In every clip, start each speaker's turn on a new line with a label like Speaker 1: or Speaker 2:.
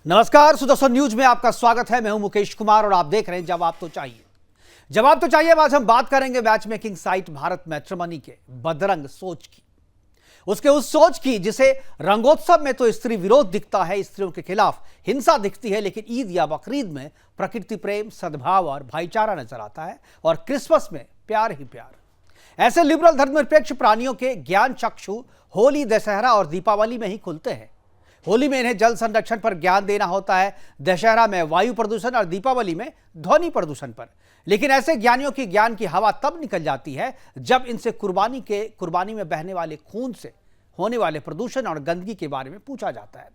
Speaker 1: नमस्कार, सुदर्शन न्यूज में आपका स्वागत है। मैं हूं मुकेश कुमार और आप देख रहे हैं जवाब तो चाहिए। जवाब तो चाहिए आज हम बात करेंगे match making site Bharat matrimony के बदरंग सोच की, उसके उस सोच की जिसे रंगोत्सव में तो स्त्री विरोध दिखता है, स्त्रियों के खिलाफ हिंसा दिखती है, लेकिन ईद या बकरीद में प्रकृति प्रेम, सद्भाव और भाईचारा नजर आता है और क्रिसमस में प्यार ही प्यार। ऐसे लिबरल धर्मनिरपेक्ष प्राणियों के ज्ञान चक्षु होली, दशहरा और दीपावली में ही खुलते हैं। होली में इन्हें जल संरक्षण पर ज्ञान देना होता है, दशहरा में वायु प्रदूषण और दीपावली में ध्वनि प्रदूषण पर। लेकिन ऐसे ज्ञानियों की ज्ञान की हवा तब निकल जाती है जब इनसे कुर्बानी में बहने वाले खून से होने वाले प्रदूषण और गंदगी के बारे में पूछा जाता है।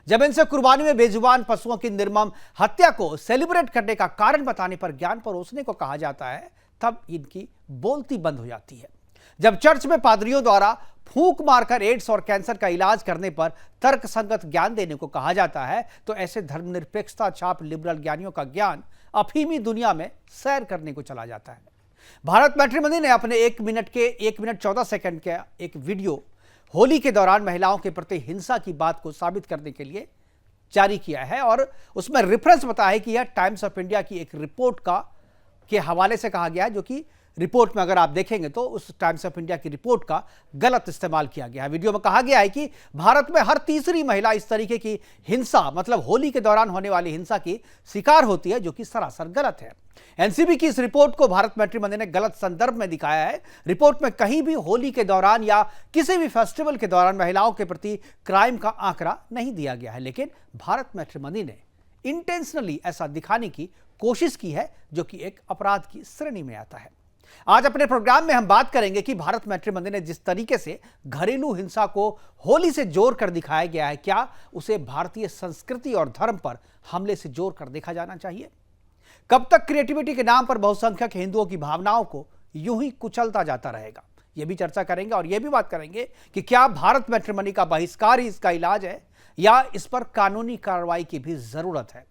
Speaker 1: जब इनसे कुर्बानी में बेजुबान पशुओं की निर्मम हत्या को सेलिब्रेट करने का कारण बताने पर ज्ञान परोसने को कहा जाता है, तब इनकी बोलती बंद हो जाती है। जब चर्च में पादरियों द्वारा फूंक मारकर एड्स और कैंसर का इलाज करने पर तर्कसंगत ज्ञान देने को कहा जाता है, तो ऐसे धर्मनिरपेक्षता छाप लिबरल ज्ञानियों का ज्ञान अफीमी दुनिया में सैर करने को चला जाता है। भारत मैट्रिमनी ने अपने 1 मिनट 14 सेकंड का एक वीडियो होली के दौरान महिलाओं के प्रति हिंसा की बात को साबित करने के लिए जारी किया है और उसमें रेफरेंस बताया है कि यह टाइम्स ऑफ इंडिया की एक रिपोर्ट के हवाले से कहा गया है, जो कि रिपोर्ट में अगर आप देखेंगे तो उस टाइम्स ऑफ इंडिया की रिपोर्ट का गलत इस्तेमाल किया गया है। वीडियो में कहा गया है कि भारत में हर तीसरी महिला इस तरीके की हिंसा, मतलब होली के दौरान होने वाली हिंसा की शिकार होती है, जो कि सरासर गलत है। एनसीबी की इस रिपोर्ट को भारत मैट्रिमनी ने गलत संदर्भ में दिखाया है। रिपोर्ट में कहीं भी होली के दौरान या किसी भी फेस्टिवल के दौरान महिलाओं के प्रति क्राइम का आंकड़ा नहीं दिया गया है, लेकिन भारत मैट्रिमनी ने इंटेंशनली ऐसा दिखाने की कोशिश की है, जो कि एक अपराध की श्रेणी में आता है। आज अपने प्रोग्राम में हम बात करेंगे कि भारत मैट्रिमनी ने जिस तरीके से घरेलू हिंसा को होली से जोड़कर दिखाया गया है, क्या उसे भारतीय संस्कृति और धर्म पर हमले से जोड़कर देखा जाना चाहिए? कब तक क्रिएटिविटी के नाम पर बहुसंख्यक हिंदुओं की भावनाओं को यूं ही कुचलता जाता रहेगा? यह भी चर्चा करेंगे और यह भी बात करेंगे कि क्या भारत मैट्रिमनी का बहिष्कार ही इसका इलाज है या इस पर कानूनी कार्रवाई की भी जरूरत है।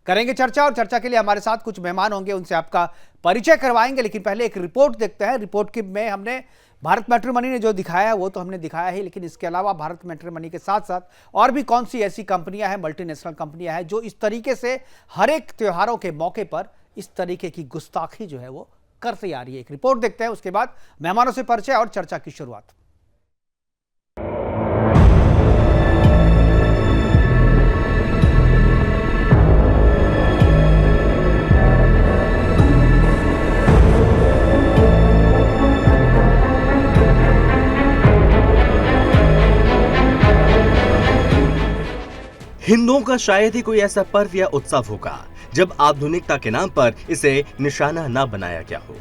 Speaker 1: करेंगे चर्चा, और चर्चा के लिए हमारे साथ कुछ मेहमान होंगे, उनसे आपका परिचय करवाएंगे। लेकिन पहले एक रिपोर्ट देखते हैं। रिपोर्ट की में हमने भारत मैट्रिमनी ने जो दिखाया है वो तो हमने दिखाया है, लेकिन इसके अलावा भारत मैट्रिमनी के साथ साथ और भी कौन सी ऐसी कंपनियां हैं, मल्टीनेशनल कंपनियां हैं, जो इस तरीके से हर एक त्योहारों के मौके पर इस तरीके की गुस्ताखी जो है वो करती आ रही है। एक रिपोर्ट देखते हैं, उसके बाद मेहमानों से परिचय और चर्चा की शुरुआत।
Speaker 2: हिंदुओं का शायद ही कोई ऐसा पर्व या उत्सव होगा जब आधुनिकता के नाम पर इसे निशाना ना बनाया गया हो।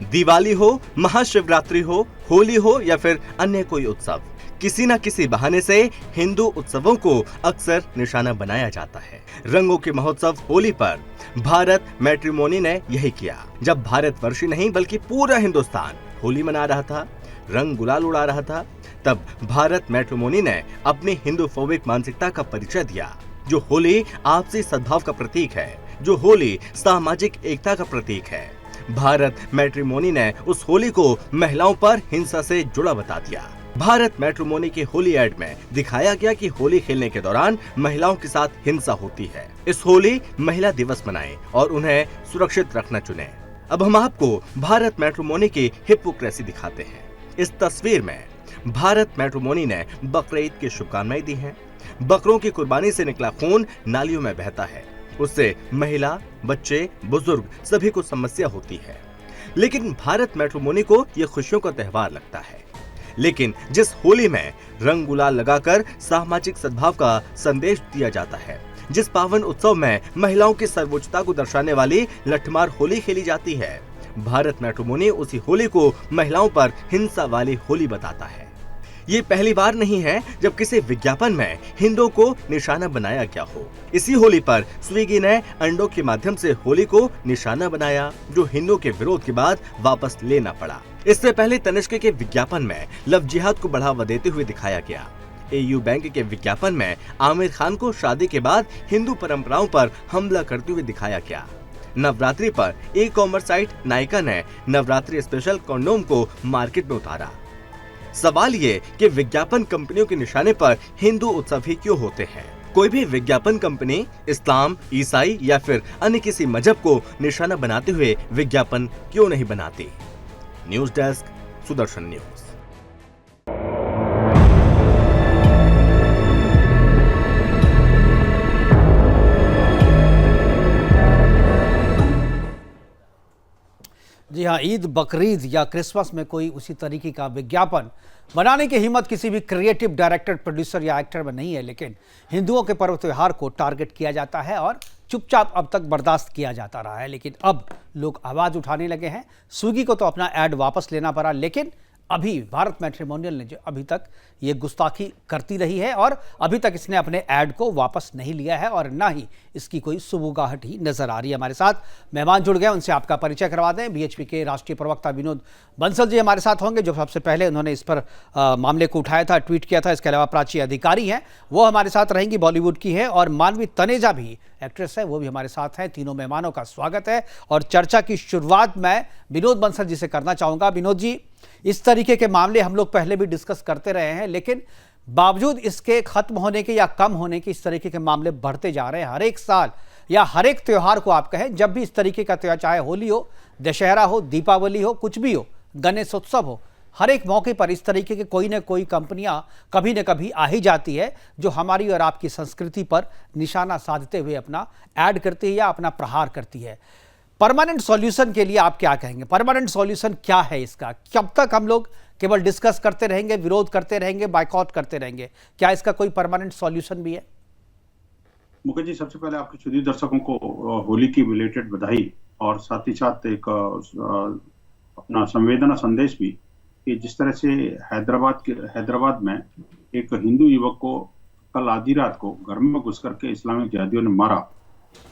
Speaker 2: दिवाली हो, महाशिवरात्रि हो, होली हो या फिर अन्य कोई उत्सव, किसी न किसी बहाने से हिंदू उत्सवों को अक्सर निशाना बनाया जाता है। रंगों के महोत्सव होली पर भारत मैट्रिमनी ने यही किया। जब भारतवर्षी नहीं बल्कि पूरा हिंदुस्तान होली मना रहा था, रंग गुलाल उड़ा रहा था, तब भारत मैट्रिमनी ने अपनी हिंदूफोबिक मानसिकता का परिचय दिया। जो होली आपसी सद्भाव का प्रतीक है, जो होली सामाजिक एकता का प्रतीक है, भारत मैट्रिमनी ने उस होली को महिलाओं पर हिंसा से जुड़ा बता दिया। भारत मैट्रिमनी की होली एड में दिखाया गया कि होली खेलने के दौरान महिलाओं के साथ हिंसा होती है। इस होली महिला दिवस मनाएं और उन्हें सुरक्षित रखना चुने। अब हम आपको भारत मैट्रिमनी की हिपोक्रेसी दिखाते हैं। इस तस्वीर में भारत मैट्रिमनी ने बकरीद की शुभकामनाएं दी हैं। बकरों की कुर्बानी से निकला खून नालियों में बहता है, उससे महिला, बच्चे, बुजुर्ग सभी को समस्या होती है। लेकिन भारत मैट्रिमनी को यह खुशियों का त्योहार लगता है। लेकिन जिस होली में रंग गुलाल लगाकर सामाजिक सद्भाव का संदेश दिया जाता है, जिस पावन उत्सव में महिलाओं की सर्वोच्चता को दर्शाने वाली लठमार होली खेली जाती है, भारत मैट्रिमनी उसी होली को महिलाओं पर हिंसा वाली होली बताता है। ये पहली बार नहीं है जब किसी विज्ञापन में हिंदुओं को निशाना बनाया गया हो। इसी होली पर स्विगी ने अंडों के माध्यम से होली को निशाना बनाया, जो हिंदुओं के विरोध के बाद वापस लेना पड़ा। इससे पहले तनिष्क के विज्ञापन में लव जिहाद को बढ़ावा देते हुए दिखाया गया। एयू बैंक के विज्ञापन में आमिर खान को शादी के बाद हिंदू परंपराओं पर हमला करते हुए दिखाया गया। नवरात्रि पर ई कॉमर्स साइट नायका ने नवरात्रि स्पेशल कंडोम को मार्केट में उतारा। सवाल ये कि विज्ञापन कंपनियों के निशाने पर हिंदू उत्सव ही क्यों होते हैं? कोई भी विज्ञापन कंपनी इस्लाम, ईसाई या फिर अन्य किसी मजहब को निशाना बनाते हुए विज्ञापन क्यों नहीं बनाती? News desk, Sudarshan news.
Speaker 1: जी हाँ, ईद, बकरीद या क्रिसमस में कोई उसी तरीके का विज्ञापन बनाने की हिम्मत किसी भी क्रिएटिव डायरेक्टर, प्रोड्यूसर या एक्टर में नहीं है, लेकिन हिंदुओं के पर्व त्योहार को टारगेट किया जाता है और चुपचाप अब तक बर्दाश्त किया जाता रहा है। लेकिन अब लोग आवाज उठाने लगे हैं। स्विगी को तो अपना ऐड वापस लेना पड़ा, लेकिन अभी भारत मैट्रिमोनियल ने जो अभी तक ये गुस्ताखी करती रही है और अभी तक इसने अपने ऐड को वापस नहीं लिया है और ना ही इसकी कोई सुबुगाहट ही नजर आ रही है। हमारे साथ मेहमान जुड़ गए, उनसे आपका परिचय करवा दें। बीएचपी के राष्ट्रीय प्रवक्ता विनोद बंसल जी हमारे साथ होंगे, जो सबसे पहले उन्होंने इस पर मामले को उठाया था, ट्वीट किया था। इसके अलावा प्राची अधिकारी हैं, वो हमारे साथ रहेंगी, बॉलीवुड की है, और मानवी तनेजा भी एक्ट्रेस है, वो भी हमारे साथ हैं। तीनों मेहमानों का स्वागत है और चर्चा की शुरुआत मैं विनोद बंसल जी से करना चाहूँगा। विनोद जी, इस तरीके के मामले हम लोग पहले भी डिस्कस करते रहे हैं, लेकिन बावजूद इसके खत्म होने के या कम होने के इस तरीके के मामले बढ़ते जा रहे हैं। हर एक साल या हर एक त्यौहार को आप कहें, जब भी इस तरीके का त्यौहार, चाहे होली हो, दशहरा हो, दीपावली हो, कुछ भी हो, गणेशोत्सव हो, हर एक मौके पर इस तरीके के कोई न कोई कंपनियां कभी न कभी आ ही जाती है जो हमारी और आपकी संस्कृति पर निशाना साधते हुए अपना ऐड करती है या अपना प्रहार करती है। परमानेंट सॉल्यूशन के लिए आप क्या कहेंगे? परमानेंट सॉल्यूशन क्या है इसका? कब तक हम लोग केवल डिस्कस करते रहेंगे, विरोध करते रहेंगे, बायकॉट करते रहेंगे? क्या इसका कोई परमानेंट सॉल्यूशन भी है?
Speaker 3: मुकेश जी, सबसे पहले आपके सुधी दर्शकों को होली की रिलेटेड बधाई और साथ ही साथ एक अपना संवेदना संदेश भी कि जिस तरह से हैदराबाद में एक हिंदू युवक को कल आधी रात को घर में घुस करके इस्लामिक जिहादियों ने मारा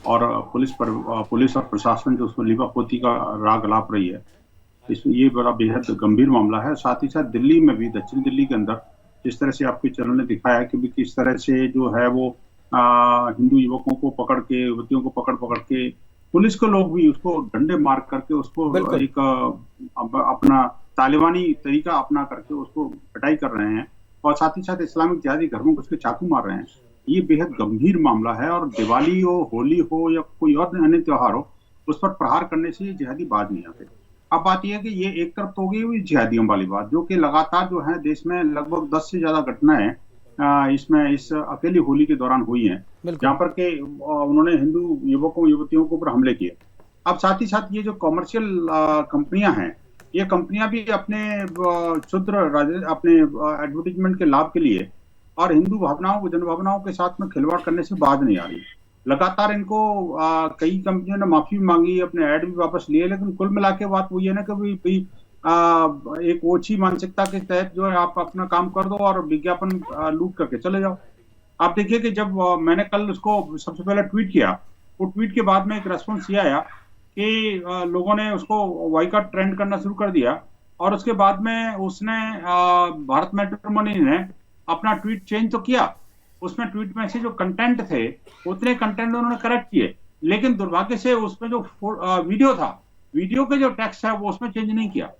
Speaker 3: और पुलिस और प्रशासन जो उसको लीपापोती का राग अलाप रही है, ये बड़ा बेहद गंभीर मामला है। साथ ही साथ दिल्ली में भी, दक्षिण दिल्ली के अंदर जिस तरह से आपके चैनल ने दिखाया कि भी किस तरह से जो है वो हिंदू युवकों को पकड़ के, युवतियों को पकड़ के पुलिस के लोग भी उसको डंडे मार करके उसको एक अपना तालिबानी तरीका अपना करके उसको पिटाई कर रहे हैं और साथ ही साथ इस्लामिक जिहादी घर में घुस के चाकू मार रहे हैं। ये बेहद गंभीर मामला है और दिवाली हो, होली हो या कोई और अन्य त्योहार हो, उस पर प्रहार करने से जिहादी बाज नहीं आते। अब बात यह है कि ये एक तरफ तो हो गई हुई जिहादियों वाली बात, जो कि लगातार जो है देश में लगभग 10 से ज्यादा घटनाएं इसमें इस अकेली होली के दौरान हुई हैं, जहां पर के उन्होंने हिंदू युवकों युवतियों के ऊपर हमले किए। अब साथ ही साथ ये जो कॉमर्शियल कंपनियां हैं, ये कंपनियां भी अपने अपने एडवर्टीजमेंट के लाभ के लिए और हिंदू भावनाओं, जन भावनाओं के साथ में खिलवाड़ करने से बाज नहीं आ रही। लगातार इनको कई कंपनियों ने माफी मांगी, अपने ऐड भी वापस लिए, लेकिन कुल मिला के बात वो ये ना कि एक ओछी मानसिकता के तहत जो है आप अपना काम कर दो और विज्ञापन लूट करके चले जाओ। आप देखिए कि जब मैंने कल उसको सबसे पहले ट्वीट किया, वो ट्वीट के बाद में एक रेस्पॉन्स ये आया कि लोगों ने उसको बॉयकॉट ट्रेंड करना शुरू कर दिया और उसके बाद में उसने भारत मैट्रिमोनी ने अपना ट्वीट चेंज तो किया, उसमें ट्वीट में से जो कंटेंट थे उतने कंटेंट उन्होंने करेक्ट किए, लेकिन दुर्भाग्य से उसमें जो वीडियो था, वीडियो के जो टेक्स्ट है वो उसमें चेंज नहीं किया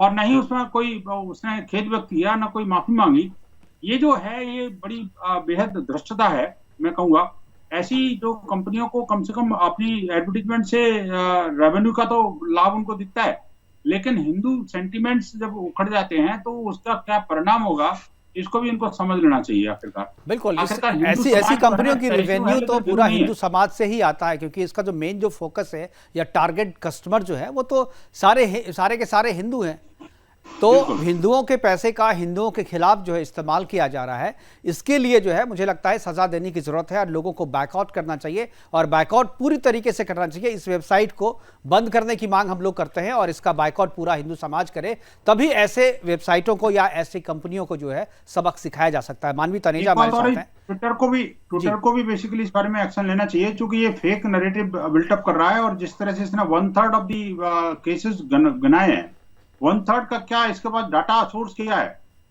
Speaker 3: और न ही उसमें कोई उसने खेद व्यक्त किया, ना कोई माफी मांगी। ये जो है ये बड़ी बेहद धृष्टता है, मैं कहूँगा। ऐसी जो कंपनियों को कम से कम अपनी एडवर्टीजमेंट से रेवेन्यू का तो लाभ उनको दिखता है, लेकिन हिंदू सेंटिमेंट्स जब उखड़ जाते हैं तो उसका क्या परिणाम होगा, इसको भी इनको समझ लेना चाहिए। आखिरकार
Speaker 1: बिल्कुल ऐसी कंपनियों की रेवेन्यू तो पूरा हिंदू समाज से ही आता है, क्योंकि इसका जो मेन जो फोकस है या टारगेट कस्टमर जो है वो तो सारे के सारे हिंदू हैं। तो हिंदुओं के पैसे का हिंदुओं के खिलाफ जो है इस्तेमाल किया जा रहा है, इसके लिए जो है मुझे लगता है सजा देने की जरूरत है और लोगों को बैकआउट करना चाहिए और बैकआउट पूरी तरीके से करना चाहिए। इस वेबसाइट को बंद करने की मांग हम लोग करते हैं और इसका बैकआउट पूरा हिंदू समाज करे, तभी ऐसे वेबसाइटों को या ऐसी कंपनियों को जो है सबक सिखाया जा सकता है। मानवी तनेजा हमारे साथ हैं।
Speaker 3: ट्विटर को भी बेसिकली इस बारे में एक्शन लेना चाहिए, क्योंकि ये फेक नैरेटिव बिल्टअप कर रहा है और जिस तरह से इसने 1/3 ऑफ दी केसेस गनाए हैं, 1/3 का क्या, इसके बाद डाटा सोर्स क्या है,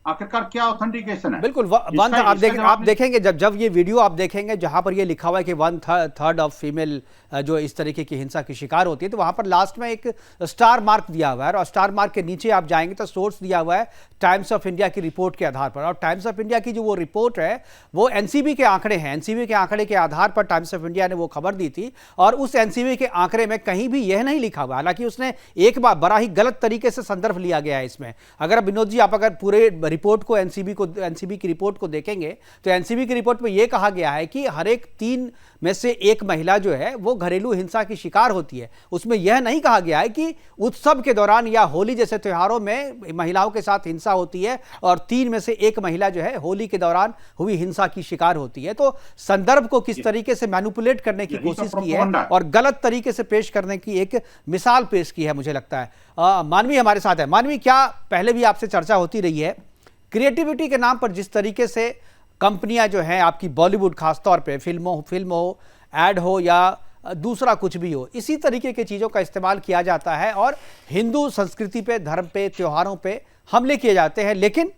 Speaker 3: आखिरकार क्या ऑथेंटिकेशन है?
Speaker 1: बिल्कुल वन आप देखेंगे जब ये वीडियो आप देखेंगे जहां पर ये लिखा हुआ है कि 1/3 ऑफ फीमेल जो इस तरीके की हिंसा की शिकार होती है, तो वहां पर लास्ट में एक स्टार मार्क दिया हुआ है और स्टार मार्क के नीचे आप जाएंगे तो सोर्स दिया हुआ है टाइम्स ऑफ इंडिया की रिपोर्ट के आधार पर। और टाइम्स ऑफ इंडिया की जो वो रिपोर्ट है वो एनसीबी के आंकड़े हैं। एनसीबी के आंकड़े के आधार पर टाइम्स ऑफ इंडिया ने वो खबर दी थी और उस एनसीबी के आंकड़े में कहीं भी यह नहीं लिखा हुआ, हालांकि उसने एक बार बड़ा ही गलत तरीके से संदर्भ लिया गया है इसमें। अगर विनोद जी आप अगर पूरे रिपोर्ट को एनसीबी की रिपोर्ट को देखेंगे तो एनसीबी की रिपोर्ट में यह कहा गया है कि हर एक 3 में से 1 महिला जो है वो घरेलू हिंसा की शिकार होती है। उसमें यह नहीं कहा गया है कि उत्सव के दौरान या होली जैसे त्योहारों में महिलाओं के साथ हिंसा होती है और 3 में से 1 महिला जो है होली के दौरान हुई हिंसा की शिकार होती है। तो संदर्भ को किस तरीके से मैनिपुलेट करने की कोशिश की है और गलत तरीके से पेश करने की एक मिसाल पेश की है, मुझे लगता है। मानवी हमारे साथ है। मानवी, क्या पहले भी आपसे चर्चा होती रही है क्रिएटिविटी के नाम पर जिस तरीके से कंपनियां जो हैं आपकी बॉलीवुड खासतौर पे फिल्म हो, एड हो या दूसरा कुछ भी हो, इसी तरीके की चीज़ों का इस्तेमाल किया जाता है और हिंदू संस्कृति पे, धर्म पे, त्योहारों पे हमले किए जाते हैं, लेकिन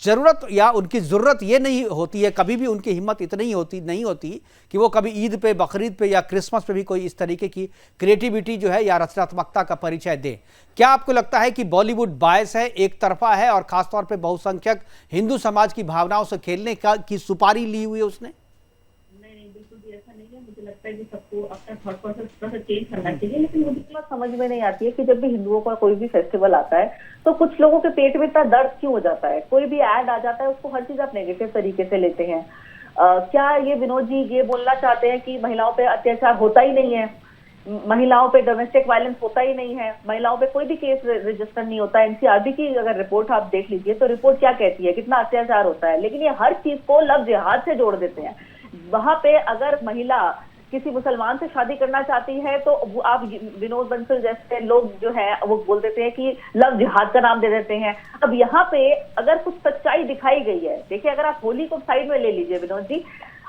Speaker 1: जरूरत या उनकी ज़रूरत ये नहीं होती है, कभी भी उनकी हिम्मत इतनी नहीं होती कि वो कभी ईद पे, बकरीद पे या क्रिसमस पे भी कोई इस तरीके की क्रिएटिविटी जो है या रचनात्मकता का परिचय दे। क्या आपको लगता है कि बॉलीवुड बायस है, एक तरफा है और खासतौर पे बहुसंख्यक हिंदू समाज की भावनाओं से खेलने की सुपारी ली हुई है उसने?
Speaker 4: नहीं, बिल्कुल भी ऐसा नहीं है। मुझे लगता है कि सबको अपना थॉट प्रोसेस थोड़ा सा चेंज करना चाहिए। लेकिन मुझे बात समझ में नहीं आती है कि जब भी हिंदुओं का कोई भी फेस्टिवल आता है तो कुछ लोगों के पेट में इतना दर्द क्यों हो जाता है। कोई भी ऐड आ जाता है उसको हर चीज आप नेगेटिव तरीके से लेते हैं। क्या ये विनोद जी ये बोलना चाहते हैं कि महिलाओं पे अत्याचार होता ही नहीं है, महिलाओं पे डोमेस्टिक वायलेंस होता ही नहीं है, महिलाओं पे कोई भी केस रजिस्टर नहीं होता है? एनसीआरबी की अगर रिपोर्ट आप देख लीजिए तो रिपोर्ट क्या कहती है, कितना अत्याचार होता है। लेकिन ये हर चीज को लव जिहाद से जोड़ देते हैं। वहां पे अगर महिला किसी मुसलमान से शादी करना चाहती है तो आप विनोद बंसल जैसे लोग जो है वो बोल देते हैं कि लव जिहाद का नाम दे देते हैं। अब यहाँ पे अगर कुछ सच्चाई दिखाई गई है, देखिए अगर आप होली को साइड में ले लीजिए विनोद जी,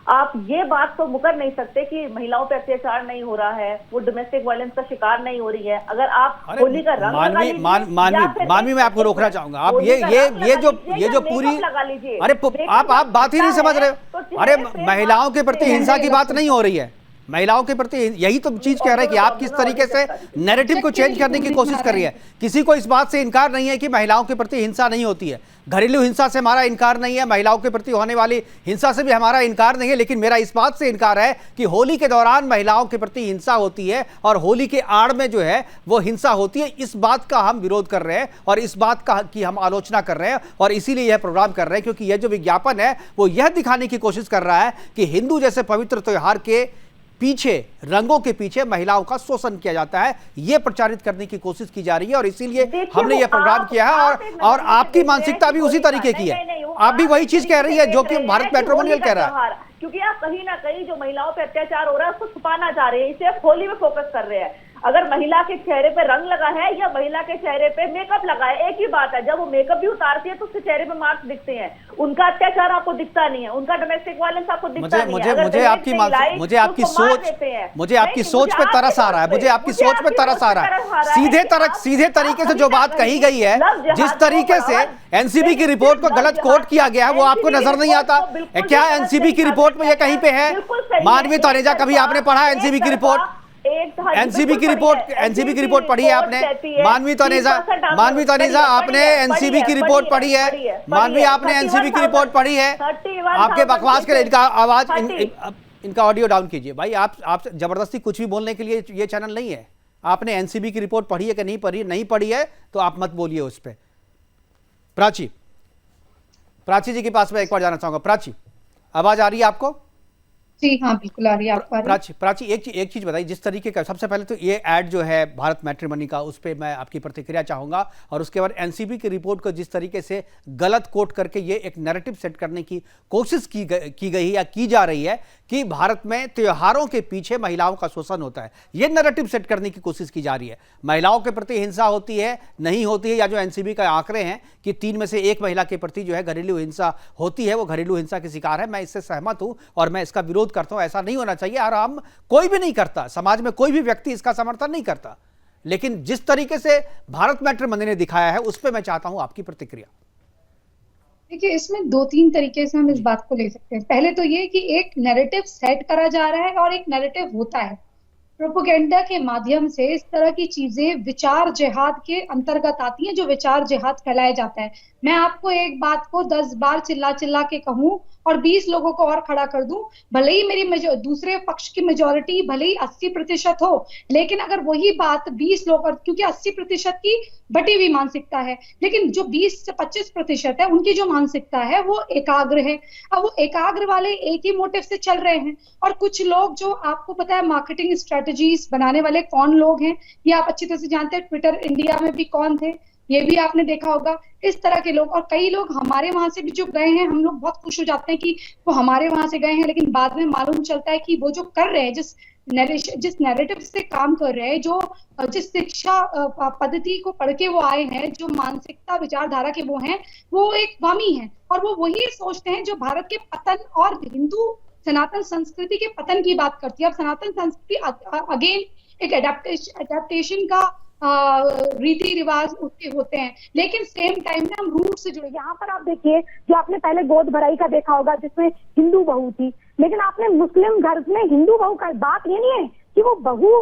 Speaker 4: आप ये बात तो मुकर नहीं सकते कि महिलाओं पे अत्याचार नहीं हो रहा है, वो डोमेस्टिक वायलेंस का शिकार नहीं हो रही है। अगर आप होली का रंग
Speaker 1: मानवी मैं आपको रोकना चाहूंगा। आप ये जो पूरी
Speaker 4: लगा लीजिए,
Speaker 1: अरे आप बात ही नहीं समझ रहे हो। अरे महिलाओं के प्रति हिंसा की बात नहीं हो रही है, महिलाओं के प्रति यही तो चीज कह रहे हैं कि आप किस तरीके से नैरेटिव को चेंज करने की कोशिश कर रही है। किसी को इस बात से इनकार नहीं है कि महिलाओं के प्रति हिंसा नहीं होती है, घरेलू हिंसा से हमारा इनकार नहीं है, महिलाओं के प्रति होने वाली हिंसा से भी हमारा इनकार नहीं है, लेकिन मेरा इस बात से इनकार है कि होली के दौरान महिलाओं के प्रति हिंसा होती है और होली के आड़ में जो है वो हिंसा होती है। इस बात का हम विरोध कर रहे हैं और इस बात का की हम आलोचना कर रहे हैं और इसीलिए यह प्रोग्राम कर रहे हैं, क्योंकि यह जो विज्ञापन है वो यह दिखाने की कोशिश कर रहा है कि हिंदू जैसे पवित्र त्योहार के पीछे, रंगों के पीछे महिलाओं का शोषण किया जाता है, यह प्रचारित करने की कोशिश की जा रही है और इसीलिए हमने यह प्रोग्राम किया है। और आपकी मानसिकता भी उसी तरीके की है, आप भी वही चीज कह रही है जो कि भारत मैट्रिमोनियल कह रहा है।
Speaker 4: क्योंकि आप कहीं ना कहीं जो महिलाओं पे अत्याचार हो रहा है उसको छुपाना चाह रहे हैं, इसे आप होली में फोकस कर रहे हैं। अगर महिला के चेहरे पे रंग लगा है या महिला के चेहरे पे मेकअप लगा है, एक ही बात है। जब वो मेकअप भी उतारती है तो उसके चेहरे पे मार्क्स दिखते हैं, उनका अत्याचार आपको दिखता नहीं है, उनका डोमेस्टिक वायलेंस आपको दिखता नहीं है।
Speaker 1: मुझे आपकी सोच पे तरस आ रहा है, मुझे आपकी सोच पे तरस आ रहा है। सीधे तरीके से जो बात कही गई है, जिस तरीके से एनसीबी की रिपोर्ट को गलत कोट किया गया है वो आपको नजर नहीं आता? क्या एनसीबी की रिपोर्ट में ये कहीं पे है? मानवी तनेजा, कभी आपने पढ़ा एनसीबी की रिपोर्ट? एनसीबी की रिपोर्ट पढ़ी है आपने? मानवी तनेजा आपने एनसीबी की रिपोर्ट पढ़ी है? मानवी आपने एनसीबी की रिपोर्ट पढ़ी है? आपके बकवास के लिए इनका आवाज इनका ऑडियो डाउन कीजिए भाई। आप जबरदस्ती कुछ भी बोलने के लिए ये चैनल नहीं है। आपने एनसीबी की रिपोर्ट पढ़ी है कि नहीं पढ़ी है तो आप मत बोलिए उस पर। प्राची जी के पास मैं एक बार जाना चाहूंगा। प्राची, आवाज आ रही है आपको?
Speaker 5: जी हाँ, बिल्कुल आ रही है।
Speaker 1: प्राची एक चीज बताइए, जिस तरीके का सबसे पहले तो ये ऐड जो है भारत मैट्रिमनी का, उस पर मैं आपकी प्रतिक्रिया चाहूंगा और उसके बाद एनसीबी की रिपोर्ट को जिस तरीके से गलत कोट करके ये एक नैरेटिव सेट करने की कोशिश की गई या की जा रही है कि भारत में त्योहारों के पीछे महिलाओं का शोषण होता है, ये नैरेटिव सेट करने की कोशिश की जा रही है। महिलाओं के प्रति हिंसा होती है, नहीं होती है, या जो एनसीबी का आंकड़े हैं कि 3 में से 1 महिला के प्रति जो है घरेलू हिंसा होती है, वो घरेलू हिंसा की शिकार है, मैं इससे सहमत हूं और मैं इसका विरोध करता हूं। ऐसा नहीं होना चाहिए और हम कोई भी नहीं करता, समाज में कोई भी व्यक्ति इसका समर्थन नहीं करता, लेकिन जिस तरीके से भारत मैट्रिमनी ने दिखाया है उस पर मैं चाहता हूं आपकी प्रतिक्रिया।
Speaker 5: देखिए, इसमें 2-3 तरीके से हम इस बात को ले सकते हैं। पहले तो ये कि एक नैरेटिव सेट करा जा रहा है और एक नैरेटिव होता है। प्रोपेगेंडा के माध्यम से इस तरह की चीजें विचार जिहाद के अंतर्गत आती हैं, जो विचार जिहाद फैलाया जाता है। मैं आपको एक बात को 10 बार चिल्ला चिल्ला के कहूं और 20 लोगों को और खड़ा कर दूं, भले ही मेरी दूसरे पक्ष की मेजोरिटी भले ही 80% हो, लेकिन अगर वही बात 20 लोग, क्योंकि 80% की बटी हुई मानसिकता है, लेकिन जो 20 से 25% है उनकी जो मानसिकता है वो एकाग्र है। अब वो एकाग्र वाले एक ही मोटिव से चल रहे हैं, और कुछ लोग जो आपको पता है मार्केटिंग स्ट्रेटजीज बनाने वाले कौन लोग हैं, ये आप अच्छी तरह से जानते हैं। ट्विटर इंडिया में भी कौन थे, ये भी आपने देखा होगा। इस तरह के लोग, और कई लोग हमारे वहां से भी जो गए हैं, हम लोग बहुत खुश हो जाते हैं कि वो हमारे वहां से गए हैं, लेकिन बाद में मालूम चलता है कि वो जो कर रहे हैं, जिस नैरेटिव से काम कर रहे हैं, जिस शिक्षा पद्धति को पढ़ के वो आए हैं, जो मानसिकता विचारधारा के वो हैं, वो एक वामी है, और वो वही सोचते हैं जो भारत के पतन और हिंदू सनातन संस्कृति के पतन की बात करती है। अब सनातन संस्कृति अगेन एक एडेप्टेशन का रीति रिवाज उसके होते हैं, लेकिन सेम टाइम में हम रूट से जुड़े।
Speaker 6: यहाँ पर आप देखिए, जो आपने पहले गोद भराई का देखा होगा जिसमें हिंदू बहू थी, लेकिन आपने मुस्लिम घर में हिंदू बहू का, बात ये नहीं है कि वो बहू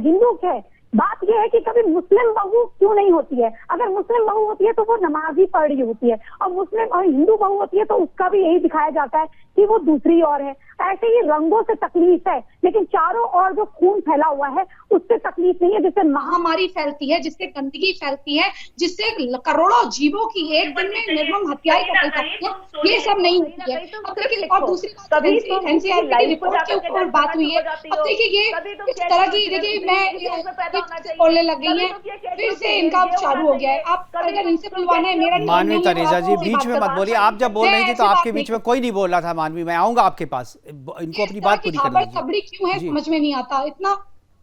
Speaker 6: हिंदू है, बात यह है कि कभी मुस्लिम बहू क्यों नहीं होती है। अगर मुस्लिम बहू होती है तो वो नमाज ही पढ़ रही होती है, और मुस्लिम और हिंदू बहू होती है तो उसका भी यही दिखाया जाता है कि वो दूसरी और है। ऐसे ही रंगों से तकलीफ है, लेकिन चारों ओर जो खून फैला हुआ है उससे तकलीफ नहीं है, जिससे
Speaker 5: महामारी फैलती है, जिससे गंदगी फैलती है, जिससे करोड़ों जीवों की एक दिन में निर्मम हत्याएं कर सकती है। ये सब नहीं होती है। अब देखिए, और दूसरी बात एनसीआरबी की रिपोर्ट के ऊपर बात हुई है। अब देखिए, ये इस तरह की, देखिए मैं बोलने लग गई है, फिर से इनका चालू हो गया है। आप अगर इनसे बुलवाना है, मेरा
Speaker 1: मानवी तनेजा जी, बीच में मत बोलिए। आप जब बोल रही थी तो आपके बीच में कोई नहीं बोल रहा था। मानवी, मैं आऊंगा आपके पास, इनको अपनी बात पूरी करने दीजिए।
Speaker 5: खबड़ी क्यों है समझ में नहीं आता इतना।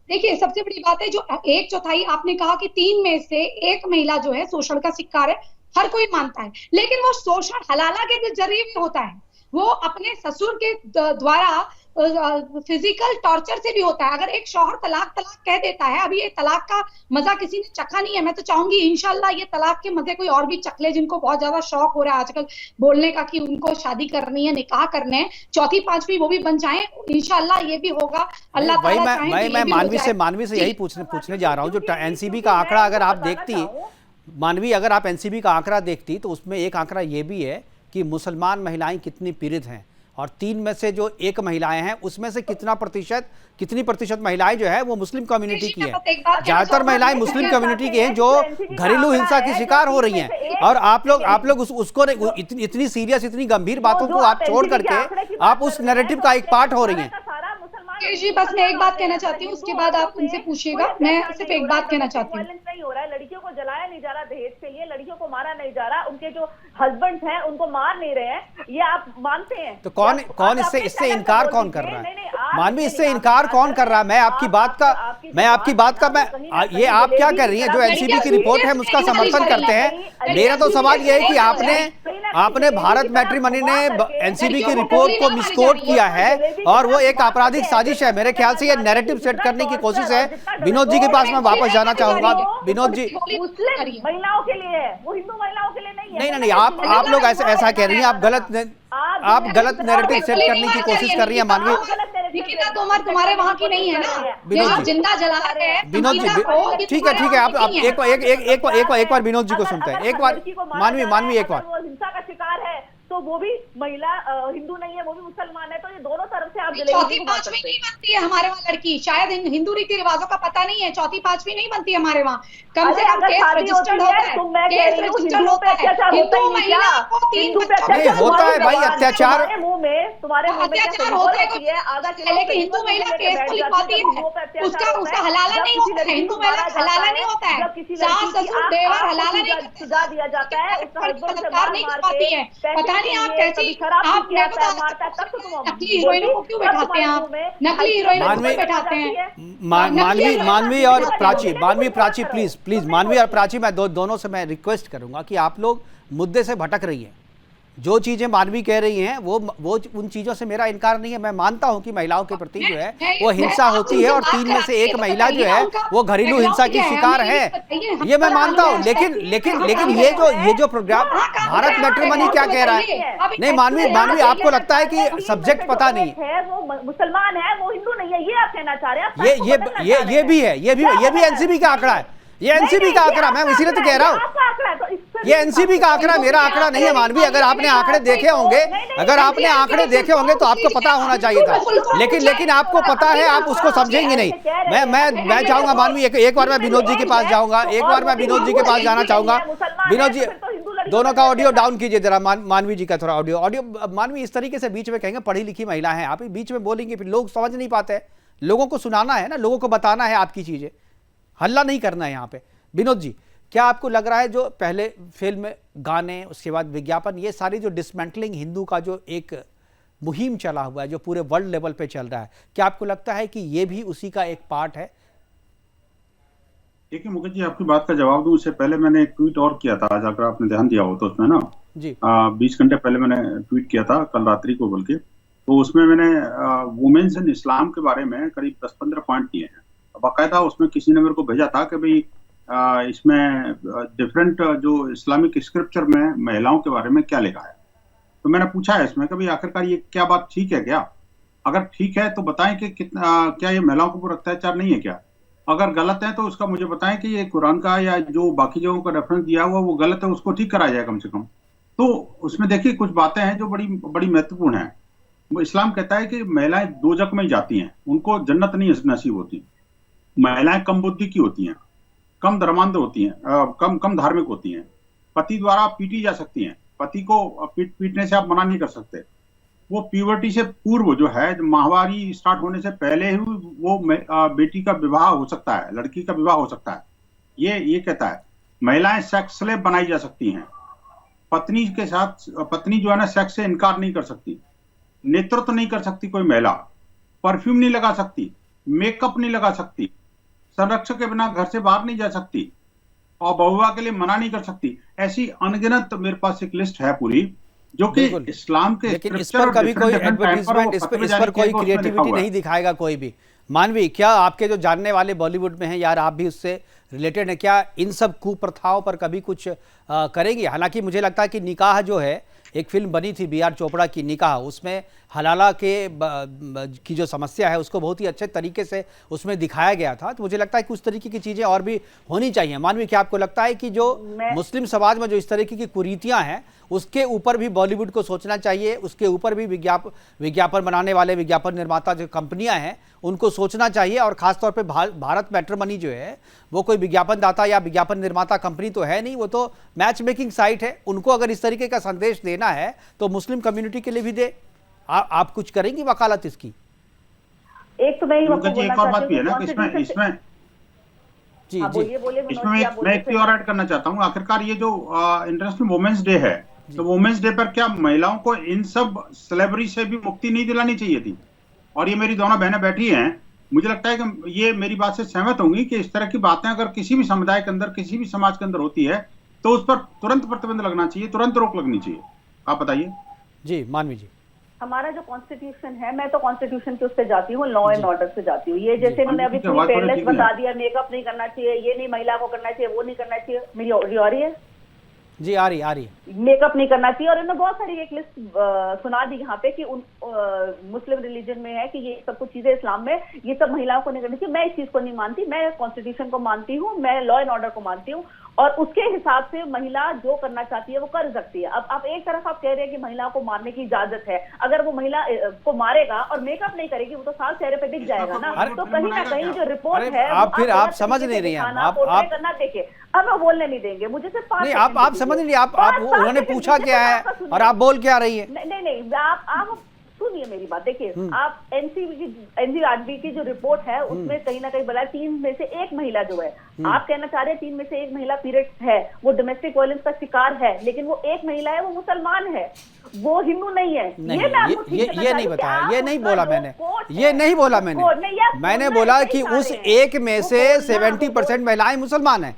Speaker 5: देखिए, सबसे बड़ी बात है, जो 1/4 आपने कहा कि 3 में से 1 महिला जो है शोषण का शिकार है, हर कोई मानता है, लेकिन वो शोषण हलाला के जरिए भी होता है। वो अपने ससुर के द्वारा फिजिकल टॉर्चर से भी होता है। अगर एक शौहर तलाक कह देता है, अभी ये तलाक का मजा किसी ने चखा नहीं है, मैं तो चाहूंगी इंशाल्लाह ये तलाक के मजे कोई और भी चखले, जिनको बहुत ज्यादा शौक हो रहा है आजकल बोलने का कि उनको शादी करनी है, निकाह करने हैं, 4th 5वीं वो भी बन जाए, इंशाल्लाह ये भी होगा। अल्लाह ताला चाहे तो ये भी हो जाए।
Speaker 1: मानवी से यही पूछने जा रहा हूँ। जो एनसीबी का आंकड़ा अगर आप देखती मानवी, अगर आप एनसीबी का आंकड़ा देखती तो उसमें एक आंकड़ा ये भी है कि मुसलमान महिलाएं कितनी पीड़ित हैं, और 3 में से जो 1 महिलाएं हैं उसमें से कितनी प्रतिशत महिलाएं जो है वो मुस्लिम कम्युनिटी की है। ज्यादातर महिलाएं मुस्लिम कम्युनिटी की हैं जो घरेलू हिंसा की शिकार हो रही हैं, और आप लोग उसको इतनी सीरियस, इतनी गंभीर बातों को आप छोड़ करके आप उस नैरेटिव का एक पार्ट हो रही हैं।
Speaker 5: जी, बस मैं एक बात कहना चाहती हूँ, उसके बाद आप उनसे पूछिएगा। मैं सिर्फ एक बात कहना चाहती हूँ।
Speaker 4: नहीं हो रहा है, लड़कियों को जलाया नहीं जा रहा दहेज के लिए, लड़कियों को मारा नहीं जा रहा, उनके जो हस्बैंड हैं उनको मार नहीं रहे हैं, ये आप मानते हैं?
Speaker 1: तो कौन इससे इनकार कौन कर रहा है? मानवी, इससे इनकार कौन कर रहा है? मैं आपकी बात का ये आप क्या कर रही हैं? जो एनसीबी की रिपोर्ट है उसका समर्थन करते हैं। मेरा तो सवाल ये है कि आपने भारत मैट्रिमनी ने एनसीबी की रिपोर्ट को मिसकोट किया है, और वो एक आपराधिक साजिश है। मेरे ख्याल से ये नैरेटिव सेट करने की कोशिश है। विनोद जी के पास मैं वापस जाना चाहूंगा। विनोद जी,
Speaker 4: महिलाओं के लिए है, वो हिंदू महिलाओं के लिए नहीं है।
Speaker 1: नहीं, आप लोग ऐसा कह रही हैं। आप गलत नैरेटिव सेट करने की कोशिश कर रही हैं मानवी।
Speaker 5: तुम्हारे वहाँ की नहीं है ना,
Speaker 1: विनोद जी,
Speaker 5: जिंदा जला रहे हैं।
Speaker 1: विनोद जी, ठीक है, आप एक बार विनोद जी को सुनते हैं। एक बार मानवी एक बार।
Speaker 4: हिंसा का शिकार है तो वो भी महिला हिंदू नहीं है, वो भी मुसलमान है, तो ये दोनों तरफ से आप
Speaker 5: 4th 5वीं नहीं बनती है हमारे वहाँ लड़की। शायद हिंदू रीति रिवाजों का पता नहीं है, 4th 5वीं नहीं बनती है हमारे वहाँ। कम से कम केस रजिस्टर्ड होता है, केस रजिस्टर्ड होता है। हिंदू महिला को 3
Speaker 1: नहीं होता है भाई, अत्याचार
Speaker 4: मुंह में तुम्हारे
Speaker 5: अत्याचार होता है, लेकिन हिंदू महिला केस को लिखवाती है, उसका हलाला नहीं होता है। हिंदू महिला हलाला नहीं होता है, सास ससुर देवर हलाला नहीं
Speaker 4: सजा दिया जाता है, उसका
Speaker 5: बलात्कार नहीं कर पाती है। पता नहीं आप कैसी, आप नकली हीरोइनों को क्यों बैठाते हैं? आप नकली हीरोइनों को क्यों बैठाते हैं?
Speaker 1: मानवी और प्राची प्लीज मानवी और प्राची, मैं दोनों से मैं रिक्वेस्ट करूंगा कि आप लोग मुद्दे से भटक रही हैं। जो चीजें मानवी कह रही हैं वो उन चीजों से मेरा इनकार नहीं है। मैं मानता हूं कि महिलाओं के प्रति जो है वो हिंसा होती है, और 3 में से 1 महिला जो है वो घरेलू हिंसा की शिकार है, ये मैं मानता हूं। लेकिन ये जो प्रोग्राम भारत मैट्रिमोनी क्या कह रहा है, नहीं मानवी आपको लगता है कि सब्जेक्ट पता नहीं
Speaker 4: है, वो मुसलमान है, वो हिंदू नहीं है, ये आप कहना चाह रहे हैं?
Speaker 1: ये भी एनसीबी का आंकड़ा है, ये एनसीबी का आंकड़ा, मैं इसीलिए तो कह रहा हूँ ये एनसीबी का आंकड़ा, मेरा आंकड़ा नहीं है मानवी। अगर आपने आंकड़े देखे होंगे तो आपको पता होना चाहिए था, लेकिन आपको पता है, आप उसको समझेंगे नहीं। मैं चाहूंगा मानवी, एक बार मैं विनोद जी के पास जाऊंगा, जाना चाहूंगा। विनोद जी दोनों का ऑडियो डाउन कीजिए जरा, मानवी जी का थोड़ा ऑडियो। मानवी इस तरीके से बीच में कहेंगे, पढ़ी लिखी महिला है आप, बीच में बोलेंगे फिर लोग समझ नहीं पाते, लोगों को सुनाना है ना, लोगों को बताना है आपकी चीजें, हल्ला नहीं करना है यहाँ पे। विनोद जी, क्या आपको लग रहा है जो पहले फिल्म, गाने, उसके बाद विज्ञापन, ये सारी जो डिसमेंटलिंग हिंदू का जो एक मुहिम चला हुआ है, जो पूरे वर्ल्ड लेवल पे चल रहा है, क्या आपको लगता है कि ये भी उसी का एक पार्ट है?
Speaker 3: देखिए मुकेश जी, आपकी बात का जवाब दूं उससे पहले मैंने एक ट्वीट और किया था, आज अगर आपने ध्यान दिया हो तो उसमें ना
Speaker 1: जी
Speaker 3: 20 घंटे पहले मैंने ट्वीट किया था, कल रात्रि को बल्कि। तो उसमें मैंने वुमेन्स इन इस्लाम के बारे में करीब 10-15 पॉइंट दिए हैं। बाकायदा उसमें किसी ने मेरे को भेजा था कि भाई इसमें डिफरेंट जो इस्लामिक स्क्रिप्चर में महिलाओं के बारे में क्या लिखा है। तो मैंने पूछा है इसमें कि भाई आखिरकार ये क्या बात ठीक है क्या? अगर ठीक है तो बताएं कि क्या ये महिलाओं के ऊपर अत्याचार नहीं है क्या? अगर गलत है तो उसका मुझे बताएं कि ये कुरान का या जो बाकी जगहों का रेफरेंस दिया हुआ वो गलत है, उसको ठीक कराया जाए कम से कम। तो उसमें देखिए कुछ बातें हैं जो बड़ी बड़ी महत्वपूर्ण है। वो इस्लाम कहता है कि महिलाएं दोजख में ही जाती हैं, उनको जन्नत नहीं नसीब होती। महिलाएं कम बुद्धि की होती हैं, कम धर्मांध होती हैं, कम धार्मिक होती हैं, पति द्वारा पीटी जा सकती हैं, पति को पीटने से आप मना नहीं कर सकते। वो प्यूबर्टी से पूर्व जो है, माहवारी स्टार्ट होने से पहले ही वो बेटी का विवाह हो सकता है, लड़की का विवाह हो सकता है। ये कहता है। महिलाएं सेक्स स्लेव बनाई जा सकती हैं, पत्नी के साथ पत्नी जो है ना सेक्स से इनकार नहीं कर सकती, नेतृत्व नहीं कर सकती कोई महिला, परफ्यूम नहीं लगा सकती, मेकअप नहीं लगा सकती, संरक्षक के बिना घर से बाहर नहीं जा सकती, और बहुविवाह के लिए मना नहीं कर सकती। ऐसी अनगिनत मेरे पास एक लिस्ट है पूरी, जो कि इस्लाम के,
Speaker 1: लेकिन इस पर कभी कोई एडवर्टाइजमेंट, इस पर कोई क्रिएटिविटी नहीं दिखाएगा कोई भी। मानवी, क्या आपके जो जानने वाले बॉलीवुड में हैं यार, आप भी उससे रिलेटेड है, क्या इन सब कुप्रथाओं पर कभी कुछ करेंगे? हालांकि मुझे लगता है कि निकाह जो है, एक फिल्म बनी थी बी आर चोपड़ा की निकाह, उसमें हलाला की जो समस्या है उसको बहुत ही अच्छे तरीके से उसमें दिखाया गया था। तो मुझे लगता है कि उस तरीके की चीज़ें और भी होनी चाहिए। मानवी, क्या आपको लगता है कि जो मुस्लिम समाज में जो इस तरीके की कुरीतियां हैं उसके ऊपर भी बॉलीवुड को सोचना चाहिए, उसके ऊपर भी विज्ञापन बनाने वाले, विज्ञापन निर्माता जो कंपनियां हैं उनको सोचना चाहिए? और खासतौर पे भारत मैट्रिमोनी जो है वो कोई विज्ञापन दाता या विज्ञापन निर्माता कंपनी तो है नहीं, वो तो मैच मेकिंग साइट है। उनको अगर इस तरीके का संदेश देना है तो मुस्लिम कम्युनिटी के लिए भी दे। आप कुछ करेंगी वकालत इसकी?
Speaker 4: एक तो मैं
Speaker 3: एक और बात भी है ना, इसमें
Speaker 1: जी
Speaker 3: इसमें मैं एक और ऐड करना चाहता हूँ। आखिरकार ये जो इंटरनेशनल वुमेन्स डे है, तो वुमेन्स डे पर क्या महिलाओं को इन सब स्लेवरी से भी मुक्ति नहीं दिलानी चाहिए थी? और ये मेरी दोनों बहनें बैठी हैं, मुझे लगता है कि ये मेरी बात से सहमत होंगी कि इस तरह की बातें अगर किसी भी समुदाय के अंदर, किसी भी समाज के अंदर होती है तो उस पर तुरंत प्रतिबंध लगना चाहिए, तुरंत रोक लगनी चाहिए। आप बताइए।
Speaker 1: जी मानवी जी।
Speaker 4: हमारा जो कॉन्स्टिट्यूशन है, मैं तो कॉन्स्टिट्यूशन के उससे जाती हूँ, लॉ एंड ऑर्डर से जाती हूँ। ये जैसे मैंने अभी पेयरलेस बता दिया, मेकअप नहीं करना चाहिए, ये नहीं महिला को करना चाहिए, वो नहीं करना चाहिए। मेरी ऑडियो आ रही है?
Speaker 1: जी आ रही है।
Speaker 4: मेकअप नहीं करना चाहिए, और इन्होंने बहुत सारी एक लिस्ट सुना दी यहाँ पे कि मुस्लिम रिलीजन में है कि ये सब कुछ चीजें इस्लाम में ये सब महिलाओं को नहीं करनी चाहिए। मैं इस चीज को नहीं मानती, मैं कॉन्स्टिट्यूशन को मानती हूँ, मैं लॉ एंड ऑर्डर को मानती हूँ, और उसके हिसाब से महिला जो करना चाहती है वो कर सकती है। अब आप एक तरफ आप कह रहे हैं कि महिला को मारने की इजाजत है, अगर वो महिला को मारेगा और मेकअप नहीं करेगी वो तो साल चेहरे पे दिख जाएगा ना। तो कहीं ना कहीं जो रिपोर्ट है
Speaker 1: आप समझ नहीं रही हैं, आप
Speaker 4: करना। देखिए अब वो बोलने नहीं देंगे मुझे, सिर्फ
Speaker 1: आप समझ नहीं, आप उन्होंने पूछा क्या है और आप बोल क्या रही है?
Speaker 4: नहीं आप सुनिए मेरी बात। देखिए आप एनसीआरबी की जो रिपोर्ट है उसमें कहीं ना कहीं बोला 3 में से 1 महिला जो है, आप कहना चाह रहे हैं 3 में से 1 महिला पीरियड है, वो डोमेस्टिक वायलेंस का शिकार है, लेकिन वो 1 महिला है, वो मुसलमान है, वो हिंदू नहीं है।
Speaker 1: ये नहीं बताया, ये नहीं बोला मैंने, ये नहीं बोला मैंने बोला कि उस 1 में से 70% महिलाएं मुसलमान हैं,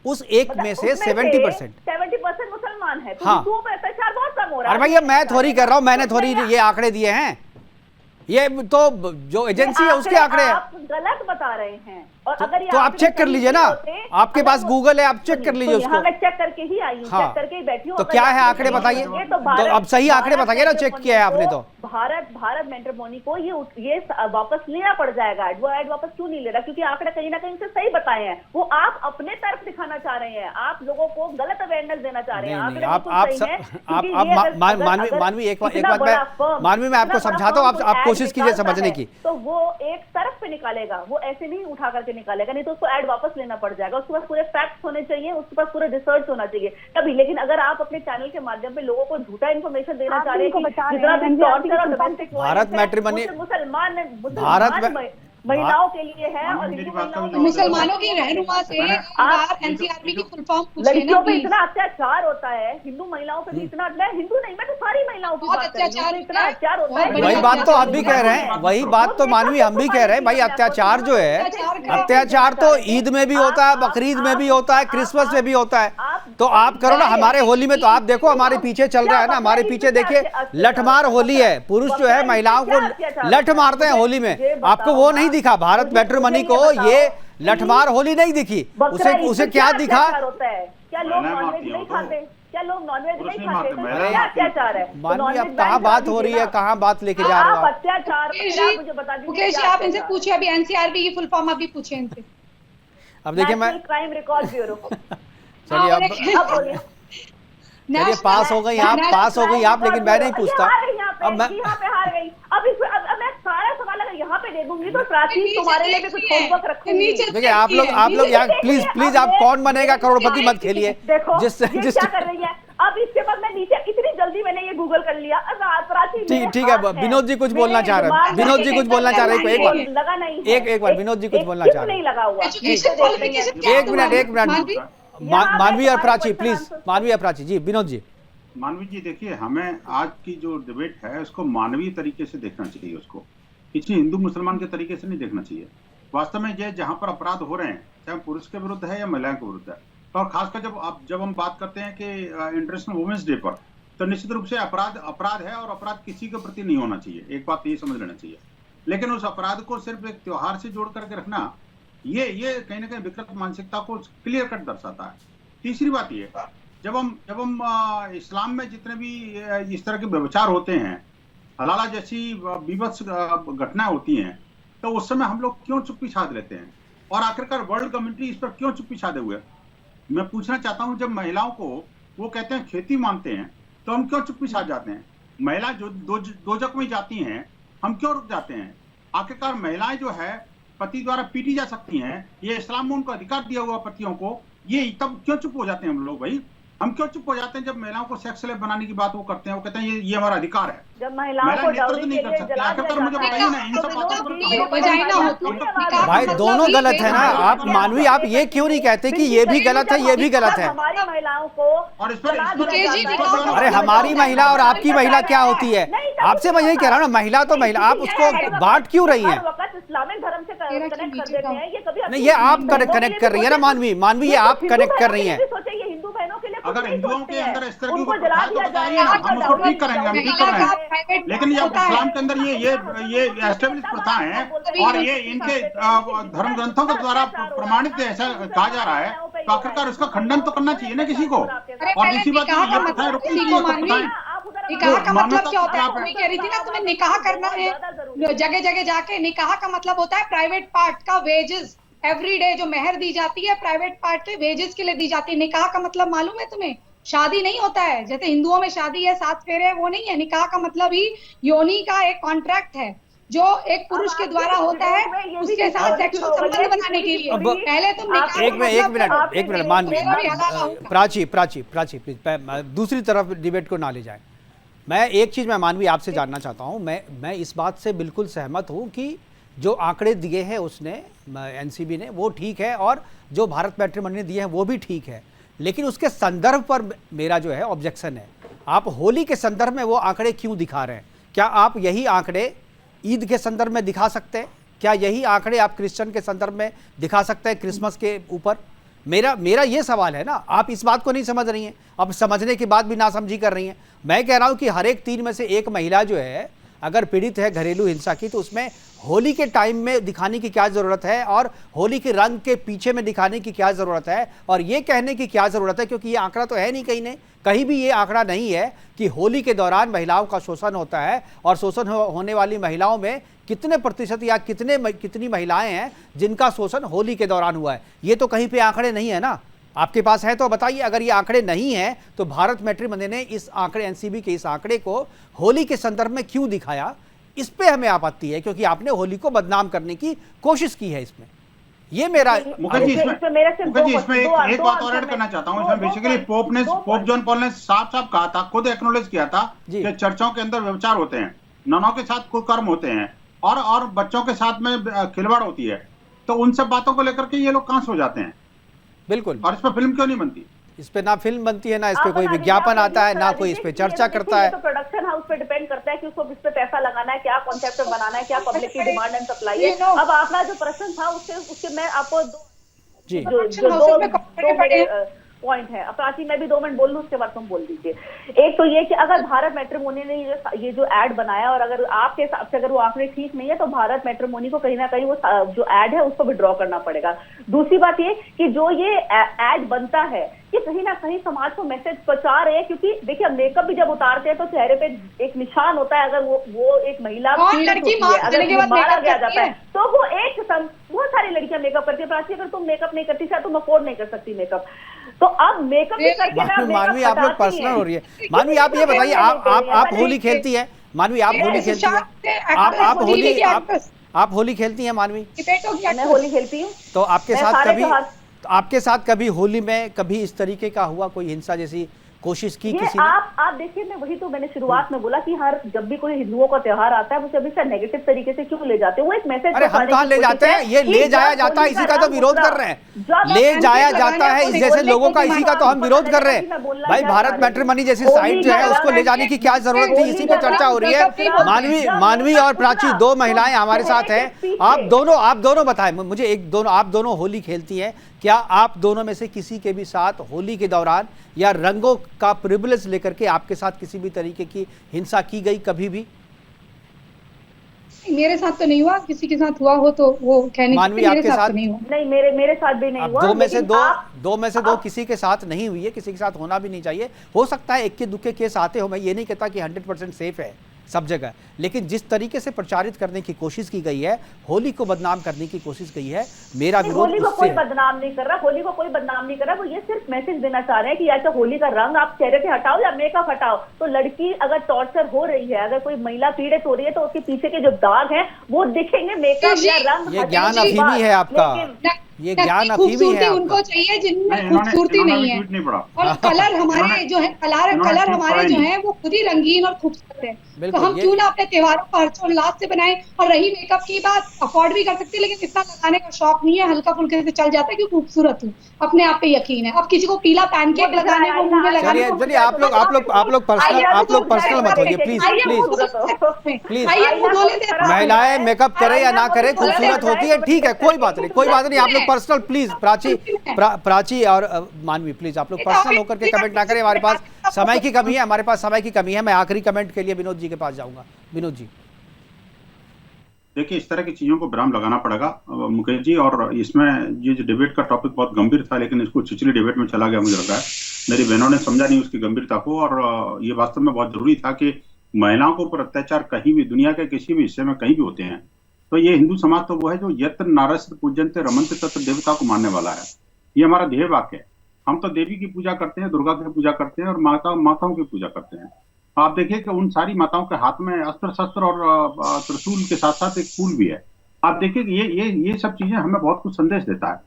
Speaker 1: उस 1 में से 70%
Speaker 4: मुसलमान मुसलमान है तो
Speaker 1: हाँ।
Speaker 4: हिंदुओं पर अत्याचार बहुत कम हो रहा है।
Speaker 1: अरे भैया मैं थोड़ी कर रहा हूँ, मैंने थोड़ी ये आंकड़े दिए हैं, ये तो जो एजेंसी है उसके आंकड़े हैं।
Speaker 4: आप गलत बता रहे हैं। और अगर
Speaker 1: तो आप चेक कर लीजिए ना, आपके पास गूगल है, आप चेक कर लीजिए उसको।
Speaker 4: मैं चेक करके ही आई हूँ,
Speaker 1: हाँ।
Speaker 4: चेक करके ही बैठी हूँ।
Speaker 1: तो क्या है आंकड़े बताइए, तो अब सही आंकड़े बताइए ना, चेक किया है आपने तो।
Speaker 4: भारत मैट्रिमोनी को ये वापस लेना पड़ जाएगा। वो ऐड वापस क्यों नहीं ले रहा? क्योंकि आंकड़े कहीं ना कहीं से सही बताए हैं। वो आप अपने तरफ दिखाना चाह रहे हैं, आप लोगों को गलत अवेयरनेस देना चाह रहे हैं।
Speaker 1: नहीं, मानवी एक बात मैं मानवी मैं आपको समझाता हूँ, आप कोशिश कीजिए समझने की।
Speaker 4: तो वो एक तरफ पे निकालेगा, वो ऐसे नहीं उठा करके निकालेगा, नहीं तो उसको ऐड वापस लेना पड़ जाएगा। उसके पास पूरे फैक्ट्स होने चाहिए, उसके पास पूरे रिसर्च होना चाहिए तभी। लेकिन अगर आप अपने चैनल के माध्यम पे लोगों को झूठा इन्फॉर्मेशन देना चाह रहे हैं,
Speaker 1: भारत मैट्रिमोनी
Speaker 4: मुसलमान महिलाओं के लिए है और
Speaker 5: मुसलमानों की रहनुमा से एनसीआरबी की फुल फॉर्म
Speaker 4: लड़कियों पे इतना अत्याचार होता है, हिंदू महिलाओं पे भी इतना, मैं हिंदू नहीं, मैं तो सारी महिलाओं की बात कर रही हूं, इतना अत्याचार होता है।
Speaker 1: वही बात तो आप भी कह रहे हैं, वही बात तो मानवी हम भी कह रहे हैं भाई। अत्याचार जो है, अत्याचार तो ईद में भी होता है, बकरीद में भी होता है, क्रिसमस में भी होता है। तो आप करो ना, हमारे होली में तो आप देखो हमारे पीछे चल रहा है ना, हमारे पीछे देखिए लठमार होली है, पुरुष जो है महिलाओं को लठ मारते हैं होली में। आपको वो नहीं दिखा? भारत मैट्रिमोनी को ये लठमार होली नहीं दिखी, उसे क्या दिखा?
Speaker 4: क्या लोग नॉनवेज नहीं खाते? क्या लोग नॉनवेज नहीं खाते? क्या अत्याचार है?
Speaker 1: मानवी अब कहाँ बात हो रही है, कहाँ बात लेके जा रहे हो आप?
Speaker 4: अत्याचार मुझे बता दीजिए।
Speaker 5: मुकेश जी आप इनसे पूछिए, अभी एनसीआरबी की फुल फॉर्म अभी पूछे इनसे।
Speaker 1: अब देखिए मैं
Speaker 4: क्राइम रिकॉर्ड ब्यूरो।
Speaker 1: चलिए अब
Speaker 4: बोलिए।
Speaker 1: चलिए पास हो गई आप, पास हो गई आप, लेकिन मैं नहीं पूछता।
Speaker 4: अब मैं यहाँ पे हार गई। अब मैं सारा सवाल अगर यहाँ पे दे दूंगी तो प्राची तुम्हारे लिए भी कुछ होमवर्क रखूंगी।
Speaker 1: देखिए आप लोग यहाँ प्लीज आप कौन बनेगा करोड़पति मत खेलिए।
Speaker 4: देखो जिस क्या कर रही है। अब इसके बाद मैं नीचे इतनी जल्दी मैंने ये गूगल कर लिया। प्राची
Speaker 1: ठीक है, विनोद जी कुछ बोलना चाह रहे हैं, विनोद जी कुछ बोलना चाह रहे हैं, एक बार विनोद जी कुछ बोलना चाह रहे हैं।
Speaker 4: नहीं लगा हुआ।
Speaker 1: एक मिनट मानवी और प्राची प्लीज, मानवी और प्राची जी। विनोद जी।
Speaker 3: मानवी जी देखिए, हमें आज की जो डिबेट है उसको मानवीय तरीके से देखना चाहिए, उसको किसी हिंदू मुसलमान के तरीके से नहीं देखना चाहिए। वास्तव में ये जहां पर अपराध हो रहे हैं, चाहे पुरुष के विरुद्ध है या महिलाओं के विरुद्ध है, और खासकर जब हम बात करते हैं कि इंटरनेशनल वुमेन्स डे पर, तो निश्चित रूप से अपराध है और अपराध किसी के प्रति नहीं होना चाहिए, एक बात ये समझ लेना चाहिए। लेकिन उस अपराध को सिर्फ एक त्योहार से जोड़ करके रखना, ये कहीं ना कहीं विकृत मानसिकता को क्लियर कट दर्शाता है। तीसरी बात ये, जब हम इस्लाम में जितने भी इस तरह के व्यभिचार होते हैं, हलाला जैसी बीभत्स घटनाएं होती हैं, तो उस समय हम लोग क्यों चुप्पी साध लेते हैं, और आखिरकार वर्ल्ड कम्युनिटी इस पर क्यों चुप्पी साधे हुए? मैं पूछना चाहता हूं, जब महिलाओं को वो कहते हैं खेती मानते हैं, तो हम क्यों चुप्पी साध जाते हैं? महिला जो दोजख में जाती हैं, हम क्यों रुक जाते हैं? आखिरकार महिलाएं जो है पति द्वारा पीटी जा सकती हैं, ये इस्लाम में उनको अधिकार दिया हुआ पतियों को, ये तब क्यों चुप हो जाते हैं हम लोग? भाई हम क्यों चुप हो जाते हैं जब महिलाओं को सेक्स स्लेव बनाने की बात वो करते हैं? वो कहते हैं ये हमारा अधिकार है।
Speaker 4: जब महिलाओं को
Speaker 3: नेतृत्व नहीं कर सकते। आखिरकार मुझे बताइए ना, इन सब बातों
Speaker 1: पर भाई दोनों गलत है ना। आप मानवी आप ये क्यों नहीं कहते कि ये भी गलत है, ये भी गलत है?
Speaker 4: हमारी महिलाओं को
Speaker 3: और इस पर
Speaker 1: अरे हमारी महिला और आपकी महिला क्या होती है? आपसे मैं यही कह रहा हूँ ना, महिला तो महिला, आप उसको बांट क्यों रही हैं?
Speaker 4: इस्लामिक धर्म से कनेक्ट कर देते हैं, ये कभी
Speaker 1: नहीं, ये आप कनेक्ट कर रही है ना मानवी, ये आप कनेक्ट कर रही हैं।
Speaker 4: हिंदू बहनों के लिए
Speaker 3: अगर हिंदुओं के अंदर इस तरह की
Speaker 4: उनको जला दिया जाए,
Speaker 3: हम उसको ठीक करेंगे, हम ठीक कर रहे हैं। लेकिन ये इस्लाम के अंदर ये एस्टेब्लिश प्रथा है, और ये इनके धर्म ग्रंथों के द्वारा प्रमाणित ऐसा कहा जा रहा है, तो आखिरकार उसका खंडन तो करना चाहिए ना किसी को। और दूसरी बात ये प्रथाएं रुकनी,
Speaker 5: निकाह का मतलब क्या होता है? तुम्हें कह रही थी ना, तुम्हें निकाह करना है, जगह जगह जाके। निकाह का मतलब होता है प्राइवेट पार्ट का वेजेस, एवरीडे जो मेहर दी जाती है प्राइवेट पार्ट के वेजेस के लिए दी जाती है। निकाह का मतलब मालूम है तुम्हें? शादी नहीं होता है, जैसे हिंदुओं में शादी है 7 फेरे है, वो नहीं है। निकाह का मतलब ही योनि का एक कॉन्ट्रैक्ट है जो एक पुरुष के द्वारा होता है उसके साथ सेक्सुअल संबंध बनाने के लिए। पहले तुम
Speaker 1: एक मिनट मानवी, प्राची प्लीज दूसरी तरफ डिबेट को ना ले जाए। मैं एक चीज मैं मानवी आपसे जानना चाहता हूं, मैं इस बात से बिल्कुल सहमत हूं कि जो आंकड़े दिए हैं उसने एनसीबी ने वो ठीक है, और जो भारत मैट्रिमोनी ने दिए हैं वो भी ठीक है, लेकिन उसके संदर्भ पर मेरा जो है ऑब्जेक्शन है। आप होली के संदर्भ में वो आंकड़े क्यों दिखा रहे हैं? क्या आप यही आंकड़े ईद के संदर्भ में दिखा सकते हैं? क्या यही आंकड़े आप क्रिश्चियन के संदर्भ में दिखा सकते हैं क्रिसमस के ऊपर? मेरा ये सवाल है ना, आप इस बात को नहीं समझ रही हैं, अब समझने के बाद भी नासमझी कर रही हैं। मैं कह रहा हूं कि हर एक 3 में से एक महिला जो है अगर पीड़ित है घरेलू हिंसा की, तो उसमें होली के टाइम में दिखाने की क्या ज़रूरत है और होली के रंग के पीछे में दिखाने की क्या ज़रूरत है, और ये कहने की क्या ज़रूरत है, क्योंकि ये आंकड़ा तो है नहीं, कहीं भी ये आंकड़ा नहीं है कि होली के दौरान महिलाओं का शोषण होता है, और शोषण होने वाली महिलाओं में कितने प्रतिशत या कितनी महिलाएं हैं जिनका शोषण होली के दौरान हुआ है। ये तो कहीं पे आंकड़े नहीं है ना, आपके पास है तो बताइए। अगर ये आंकड़े नहीं है तो भारत मैट्रिमोनी ने इस आंकड़े, एनसीबी के इस आंकड़े को होली के संदर्भ में क्यों दिखाया, इस पे हमें आपत्ति है, क्योंकि आपने होली को बदनाम करने की कोशिश की है इसमें। ये मेरा
Speaker 3: मुकेश जी इसमें एक बात और ऐड करना चाहता हूँ। इसमें बेसिकली पोप जॉन पॉल ने साफ साफ कहा था, खुद एक्नॉलेज किया था कि चर्चों के अंदर व्यभिचार होते हैं, ननों के साथ कुकर्म होते हैं और बच्चों के साथ में खिलवाड़ होती है। तो उन सब बातों को लेकर के ये लोग कहां सो जाते हैं।
Speaker 1: बिल्कुल।
Speaker 3: और इस पर फिल्म क्यों नहीं बनती?
Speaker 1: इस पे ना फिल्म बनती है, ना इस पे कोई विज्ञापन आता है, ना कोई इस पे चर्चा करता है।
Speaker 4: तो प्रोडक्शन हाउस पे डिपेंड करता है कि उसको किस पे पैसा लगाना है, क्या कॉन्सेप्ट बनाना है, क्या पब्लिक की डिमांड एंड सप्लाई है। अब आपका जो प्रश्न था उसके मैं आपको दो पॉइंट है। प्राची मैं भी 2 मिनट बोल लूं, उसके बाद तुम बोल दीजिए। एक तो ये कि अगर भारत मैट्रिमोनी ने ये जो एड बनाया, और अगर आपके हिसाब से अगर वो आंकड़े ठीक नहीं है, तो भारत मैट्रिमोनी को कहीं ना कहीं वो जो एड है उसको विड्रॉ करना पड़ेगा। दूसरी बात ये कि जो ये एड बनता है ये कहीं ना कहीं समाज को मैसेज पहुंचा रहे हैं, क्योंकि देखिए मेकअप भी जब उतारते हैं तो चेहरे पे एक निशान होता है। अगर वो एक महिला अगर मारा गया जाता है तो वो बहुत सारी लड़कियां मेकअप करती है। प्राची अगर तुम मेकअप नहीं करती शायद तुम अफोर्ड नहीं कर सकती मेकअप, तो अब मेकअप भी करके ना
Speaker 1: मानवी आप लोग पर्सनल हो रही है। मानवी आप ये बताइए, आप होली खेलती है? मानवी आप होली खेलती है? आप होली खेलती हैं मानवी?
Speaker 4: मैं होली खेलती हूँ।
Speaker 1: तो आपके साथ कभी होली में कभी इस तरीके का हुआ, कोई हिंसा जैसी कोशिश की किसी ने?
Speaker 4: आप देखिए, मैंने शुरुआत में बोला कि जब भी कोई हिंदुओं का त्योहार आता है उसे हमेशा नेगेटिव तरीके से क्यों ले जाते हैं। वो एक मैसेज,
Speaker 1: अरे हम कहाँ ले जाते हैं, ये ले जाया जाता है, इसी का तो विरोध कर रहे हैं। ले जाया जाता है इस जैसे लोगों का, इसी का तो हम विरोध कर रहे हैं। भाई भारत मैट्रिमोनी जैसी साइट जो है उसको ले जाने की क्या जरूरत थी, इसी पे चर्चा हो रही है। मानवी और प्राची 2 महिलाएं हमारे साथ हैं। आप दोनों बताएं मुझे, आप दोनों होली खेलती हैं, क्या आप दोनों में से किसी के भी साथ होली के दौरान या रंगों का प्रिविलेज लेकर के आपके साथ किसी भी तरीके की हिंसा की गई कभी भी?
Speaker 5: मेरे साथ तो नहीं हुआ, किसी के साथ हुआ हो तो वो कहने
Speaker 1: मानवी आपके साथ
Speaker 5: तो नहीं हुआ।
Speaker 4: नहीं, मेरे साथ भी नहीं हुआ।
Speaker 1: दो में से दो किसी के साथ नहीं हुई है, किसी के साथ होना भी नहीं चाहिए। हो सकता है इक्के दुक्के केस आते हो, मैं ये नहीं कहता कि 100% सेफ है सब जगह, लेकिन जिस तरीके से प्रचारित करने की कोशिश की गई है, होली को बदनाम करने की कोशिश की है, मेरा विरोध
Speaker 4: होली को कोई बदनाम नहीं कर रहा, होली को कोई बदनाम नहीं कर रहा। वो ये सिर्फ मैसेज देना चाह रहे हैं कि या तो होली का रंग आप चेहरे पे हटाओ या मेकअप हटाओ। तो लड़की अगर टॉर्चर हो रही है, अगर कोई महिला पीड़ित हो रही है, तो उसके पीछे के जो दाग हैं वो दिखेंगे मेकअप या रंग।
Speaker 1: ये ज्ञान अफीमी है आपका, ये ज्ञान अफीमी है।
Speaker 5: उनको चाहिए जिनमें खूबसूरती नहीं है, और कलर हमारे जो है कलर हमारे जो है वो खुद ही रंगीन और खूबसूरत है। तो हम क्यों ना अपने त्योहारों को हर्षोल्लास से बनाएं। और रही मेकअप की बात, अफोर्ड भी कर सकते हैं, लेकिन इतना लगाने का शौक नहीं है, हल्का फुल्के से चल जाता है क्योंकि खूबसूरत हूँ, अपने आप पे यकीन है। अब किसी को पीला पैनकेक लगाने को, मुंह में लगाने को,
Speaker 1: चलिए आप लोग पर्सनल मत होइए प्लीज। महिलाएं मेकअप करे या ना करे, खूबसूरत होती है, ठीक है, कोई बात नहीं। आप लोग पर्सनल प्लीज, प्राची और मानवी प्लीज आप लोग पर्सनल होकर के कमेंट ना करें। हमारे पास समय की कमी है। मैं आखिरी कमेंट के लिए विनोद जी के पास जाऊंगा। विनोद जी
Speaker 3: देखिए, इस तरह की चीजों को विराम लगाना पड़ेगा मुकेश जी। और इसमें ये जो डिबेट का टॉपिक बहुत गंभीर था, लेकिन इसको चिचली डिबेट में चला गया, मुझे लग रहा है। मेरी बहनों ने समझा नहीं उसकी गंभीरता को, और ये वास्तव में बहुत जरूरी था कि महिलाओं के ऊपर अत्याचार कहीं भी दुनिया के किसी भी हिस्से में कहीं भी होते हैं, तो ये हिंदू समाज तो वो है जो यत्र नारस्य पूजन्ते रमन्ते तत्र देवता को मानने वाला है। ये हमारा ध्येय वाक्य है। हम तो देवी की पूजा करते हैं, दुर्गा की पूजा करते हैं, और माताओं की पूजा करते हैं। आप देखिए कि उन सारी माताओं के हाथ में अस्त्र शस्त्र और त्रिशूल के साथ साथ एक फूल भी है। आप देखिए कि ये सब चीजें हमें बहुत कुछ संदेश देता है।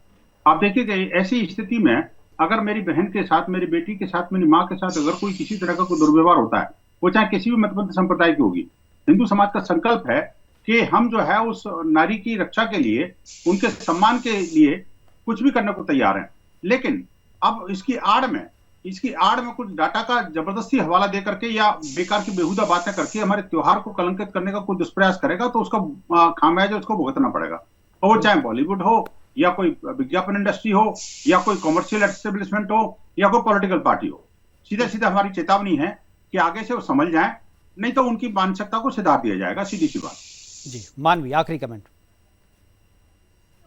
Speaker 3: आप देखिए कि ऐसी स्थिति में अगर मेरी बहन के साथ, मेरी बेटी के साथ, मेरी माँ के साथ अगर कोई किसी तरह का कोई दुर्व्यवहार होता है, वो चाहे किसी भी मतपंथ संप्रदाय की होगी, हिंदू समाज का संकल्प है कि हम जो है उस नारी की रक्षा के लिए, उनके सम्मान के लिए कुछ भी करने को तैयार हैं। लेकिन अब इसकी आड़ में कुछ डाटा का जबरदस्ती हवाला दे करके या बेकार की बेहुदा बातें करके हमारे त्योहार को कलंकित करने का कोई दुष्प्रयास करेगा, तो उसका खामियाजा उसको भुगतना पड़ेगा। और वो चाहे बॉलीवुड हो, या कोई विज्ञापन इंडस्ट्री हो, या कोई कॉमर्शियल एस्टेब्लिशमेंट हो, या कोई पॉलिटिकल पार्टी हो। सीधे सीधे हमारी चेतावनी है कि आगे से वो समझ जाएं, नहीं तो उनकी मानसिकता को सुधार दिया जाएगा, सीधी सी बात।
Speaker 1: जी मानवी, आखिरी कमेंट।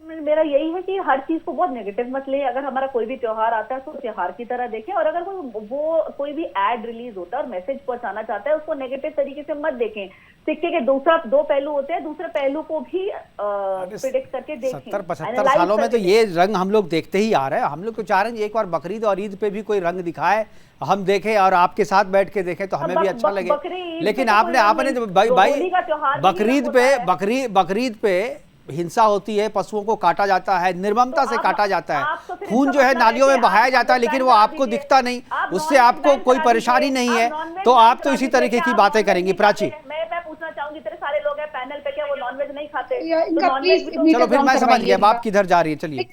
Speaker 4: मेरा यही है कि हर चीज को बहुत नेगेटिव मत ले। अगर हमारा कोई भी त्योहार आता है तो त्योहार की तरह देखें, और अगर कोई भी एड रिलीज होता है और मैसेज पहुंचाना चाहता है उसको नेगेटिव तरीके से मत देखें। सिक्के के दो पहलू होते हैं, दूसरे पहलू को भी प्रिडिक्ट करके देखें।
Speaker 1: 70-75 सालों में तो ये रंग हम लोग देखते ही आ रहे हैं। हम लोग तो चाह रहे हैं एक बार बकरीद और ईद पे भी कोई रंग दिखाए, हम देखें और आपके साथ बैठ के देखें तो हमें भी अच्छा लगे। लेकिन आपने भाई बकरीद पे हिंसा होती है, पशुओं को काटा जाता है, निर्ममता से काटा जाता है, खून जो है नालियों में बहाया जाता है, लेकिन वो आपको दिखता नहीं, उससे आपको कोई परेशानी नहीं है, तो आप तो इसी तरीके की बातें करेंगी। प्राची,
Speaker 4: मैं पूछना चाहूंगी, इतने सारे लोग हैं पैनल पे, क्या वो नॉनवेज नहीं खाते?
Speaker 1: चलो फिर मैं समझ गया बाप किधर जा रही है। चलिए,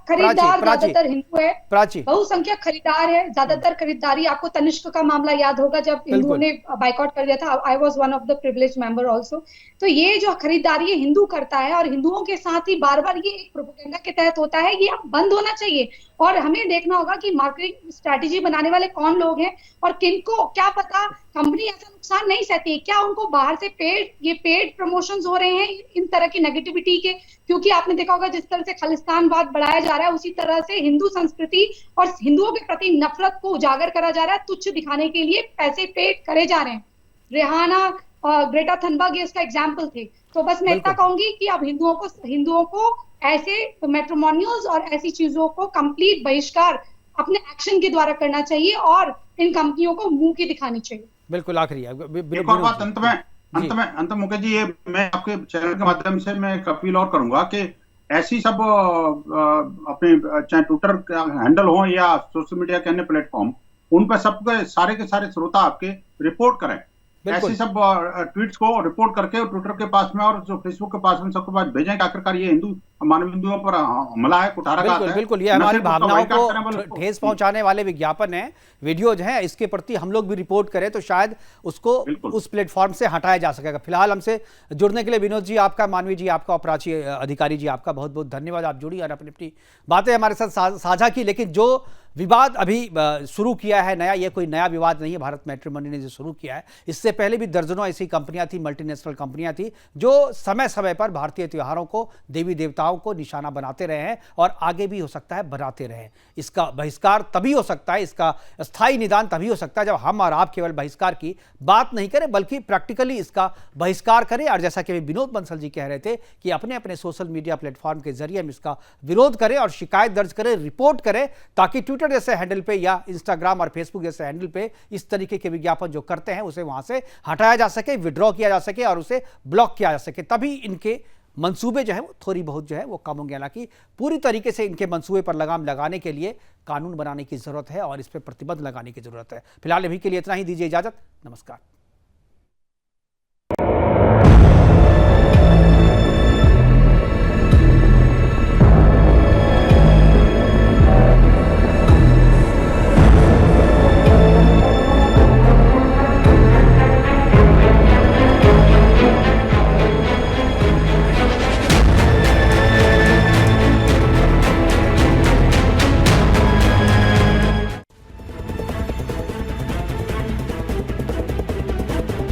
Speaker 5: खरीदार ज्यादातर हिंदू है,
Speaker 1: प्राची
Speaker 5: बहुसंख्यक खरीदार है, ज्यादातर खरीदारी। आपको तनिष्क का मामला याद होगा जब हिंदुओं ने बाइकआउट कर दिया था। I was one of the privileged member also. तो ये जो खरीदारी है हिंदू करता है, और हिंदुओं के साथ ही बार बार ये एक प्रोपेगेंडा के तहत होता है, ये अब बंद होना चाहिए। और हमें देखना होगा कि मार्केटिंग स्ट्रैटेजी बनाने वाले कौन लोग हैं, और किनको, क्या पता कंपनी ऐसा नुकसान नहीं सहती, क्या उनको बाहर से पेड प्रमोशंस हो रहे हैं इन तरह की नेगेटिविटी के। क्योंकि आपने देखा होगा जिस तरह से खालिस्तानवाद बढ़ाया जा रहा है, उसी तरह से हिंदू संस्कृति और हिंदुओं के प्रति नफरत को उजागर करा जा रहा है, तुच्छ दिखाने के लिए पैसे पेड करे जा रहे हैं। रेहाना और ग्रेटा थनबर्ग ये इसका एग्जाम्पल थे। तो बस मैं इतना कहूंगी कि अब हिंदुओं को ऐसे मैट्रिमोनियल्स और ऐसी चीजों को कंप्लीट बहिष्कार अपने एक्शन के द्वारा करना चाहिए, और इन कंपनियों को मुंह की दिखानी चाहिए।
Speaker 1: बिल्कुल आखिरी है।
Speaker 3: एक और बात अंत में मुकेश जी, ये मैं आपके चैनल के माध्यम से मैं एक अपील और करूंगा कि ऐसी सब अपने चाहे ट्विटर हैंडल हो या सोशल मीडिया के अन्य प्लेटफॉर्म, उन पर सबके सारे के सारे श्रोता आपके रिपोर्ट करें। ऐसी सब ट्वीट्स को रिपोर्ट करके ट्विटर के पास में और जो फेसबुक के पास में सबके पास भेजें कि आखिरकार ये मानव हिंदुओं पर हमला है, कुठारा का है।
Speaker 1: बिल्कुल, ये हमारी भावनाओं को ठेस पहुंचाने वाले विज्ञापन हैं, वीडियोज हैं, इसके प्रति हम लोग भी रिपोर्ट करें तो शायद उसको उस प्लेटफॉर्म से हटाया जा सकेगा। फिलहाल हमसे जुड़ने के लिए विनोद जी आपका, मानवी जी आपका और प्राची अधिकारी जी आपका बहुत बहुत धन्यवाद। आप जुड़ी और अपनी अपनी बातें हमारे साथ साझा की। लेकिन जो विवाद अभी शुरू किया है नया, ये कोई नया विवाद नहीं है। भारत मैट्रिमोनी ने जो शुरू किया है, इससे पहले भी दर्जनों ऐसी कंपनियां थी, मल्टीनेशनल कंपनियां थी, जो समय समय पर भारतीय त्योहारों को, देवी देवताओं को निशाना बनाते रहे हैं और आगे भी हो सकता है बनाते रहे। इसका बहिष्कार तभी हो सकता है, इसका स्थायी निदान तभी हो सकता है जब हम और आप केवल बहिष्कार की बात नहीं करें बल्कि प्रैक्टिकली इसका बहिष्कार करें। और जैसा कि विनोद बंसल जी कह रहे थे कि अपने अपने सोशल मीडिया प्लेटफॉर्म के जरिए हम इसका विरोध करें और शिकायत दर्ज करें, रिपोर्ट करें, ताकि ट्विटर जैसे हैंडल पे या इंस्टाग्राम और फेसबुक जैसे हैंडल पे इस तरीके के विज्ञापन जो करते हैं उसे वहां से हटाया जा सके, विड्रॉ किया जा सके और उसे ब्लॉक किया जा सके। तभी इनके मंसूबे जो है वो थोड़ी बहुत जो है वो कम होंगे। हालांकि पूरी तरीके से इनके मंसूबे पर लगाम लगाने के लिए कानून बनाने की जरूरत है और इस पर प्रतिबंध लगाने की जरूरत है। फिलहाल अभी के लिए इतना ही, दीजिए इजाजत, नमस्कार।